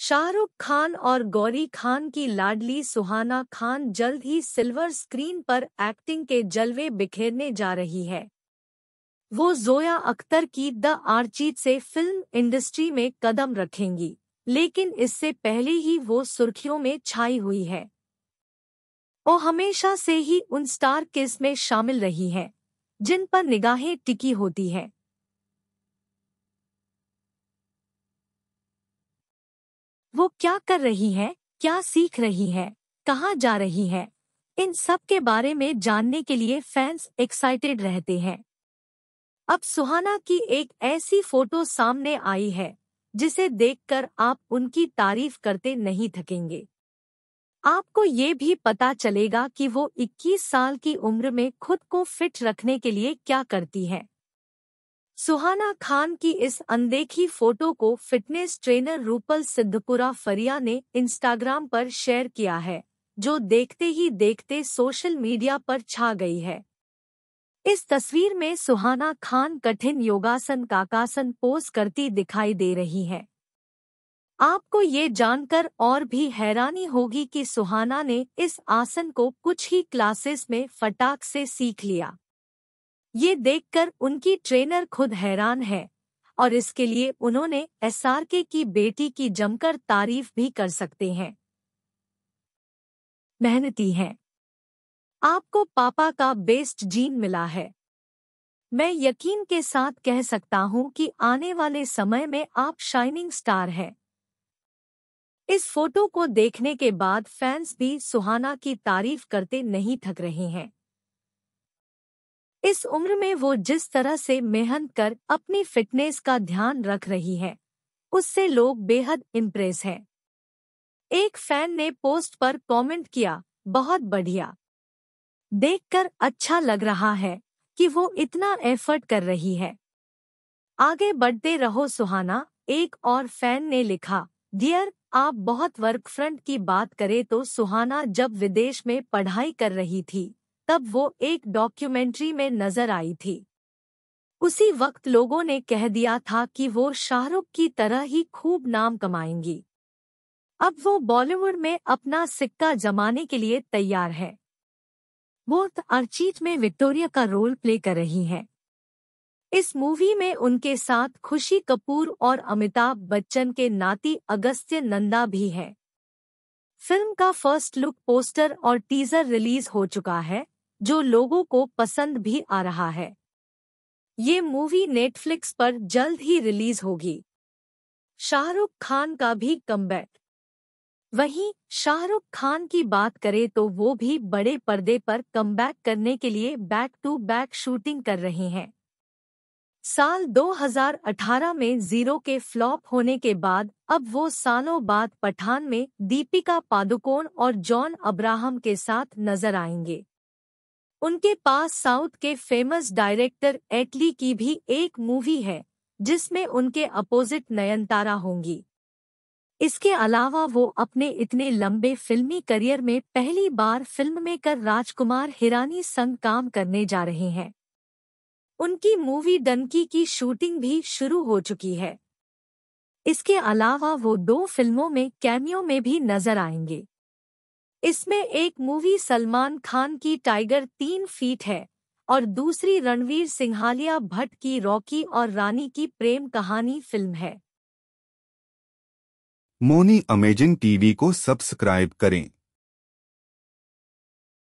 शाहरुख खान और गौरी खान की लाडली सुहाना खान जल्द ही सिल्वर स्क्रीन पर एक्टिंग के जलवे बिखेरने जा रही है। वो जोया अख्तर की द आर्चीज से फिल्म इंडस्ट्री में कदम रखेंगी, लेकिन इससे पहले ही वो सुर्खियों में छाई हुई है। वो हमेशा से ही उन स्टार किड्स में शामिल रही है जिन पर निगाहें टिकी होती हैं। वो क्या कर रही है, क्या सीख रही है, कहाँ जा रही है, इन सब के बारे में जानने के लिए फैंस एक्साइटेड रहते हैं। अब सुहाना की एक ऐसी फोटो सामने आई है जिसे देखकर आप उनकी तारीफ करते नहीं थकेंगे। आपको ये भी पता चलेगा कि वो 21 साल की उम्र में खुद को फिट रखने के लिए क्या करती है। सुहाना खान की इस अनदेखी फोटो को फिटनेस ट्रेनर रूपल सिद्धपुरा फरिया ने इंस्टाग्राम पर शेयर किया है, जो देखते ही देखते सोशल मीडिया पर छा गई है। इस तस्वीर में सुहाना खान कठिन योगासन काकासन पोज करती दिखाई दे रही है। आपको ये जानकर और भी हैरानी होगी कि सुहाना ने इस आसन को कुछ ही क्लासेस में फटाक से सीख लिया। ये देखकर उनकी ट्रेनर खुद हैरान है और इसके लिए उन्होंने एसआरके की बेटी की जमकर तारीफ भी कर सकते हैं। मेहनती हैं। आपको पापा का बेस्ट जीन मिला है। मैं यकीन के साथ कह सकता हूं कि आने वाले समय में आप शाइनिंग स्टार हैं। इस फोटो को देखने के बाद फैंस भी सुहाना की तारीफ करते नहीं थक रहे हैं। इस उम्र में वो जिस तरह से मेहनत कर अपनी फिटनेस का ध्यान रख रही है, उससे लोग बेहद इम्प्रेस हैं। एक फैन ने पोस्ट पर कमेंट किया, बहुत बढ़िया। देखकर अच्छा लग रहा है कि वो इतना एफर्ट कर रही है। आगे बढ़ते रहो सुहाना। एक और फैन ने लिखा, डियर, आप बहुत वर्क फ्रंट की बात करें तो सुहाना जब विदेश में पढ़ाई कर रही थी तब वो एक डॉक्यूमेंट्री में नजर आई थी। उसी वक्त लोगों ने कह दिया था कि वो शाहरुख की तरह ही खूब नाम कमाएंगी। अब वो बॉलीवुड में अपना सिक्का जमाने के लिए तैयार है। वो द आर्चीज में विक्टोरिया का रोल प्ले कर रही हैं। इस मूवी में उनके साथ खुशी कपूर और अमिताभ बच्चन के नाती अगस्त्य नंदा भी है। फिल्म का फर्स्ट लुक पोस्टर और टीजर रिलीज हो चुका है, जो लोगों को पसंद भी आ रहा है। ये मूवी नेटफ्लिक्स पर जल्द ही रिलीज होगी। शाहरुख खान का भी कमबैक। वहीं शाहरुख खान की बात करें तो वो भी बड़े पर्दे पर कमबैक करने के लिए बैक टू बैक शूटिंग कर रहे हैं। साल 2018 में जीरो के फ्लॉप होने के बाद अब वो सालों बाद पठान में दीपिका पादुकोण और जॉन अब्राहम के साथ नजर आएंगे। उनके पास साउथ के फेमस डायरेक्टर एटली की भी एक मूवी है जिसमें उनके अपोजिट नयनतारा होंगी। इसके अलावा वो अपने इतने लंबे फिल्मी करियर में पहली बार फिल्म मेकर राजकुमार हिरानी संग काम करने जा रहे हैं। उनकी मूवी डंकी की शूटिंग भी शुरू हो चुकी है। इसके अलावा वो 2 फिल्मों में कैमियो में भी नजर आएंगे। इसमें एक मूवी सलमान खान की टाइगर 3 फीट है और दूसरी रणवीर सिंघालिया भट्ट की रॉकी और रानी की प्रेम कहानी फिल्म है। मोनी अमेजिंग टीवी को सब्सक्राइब करें।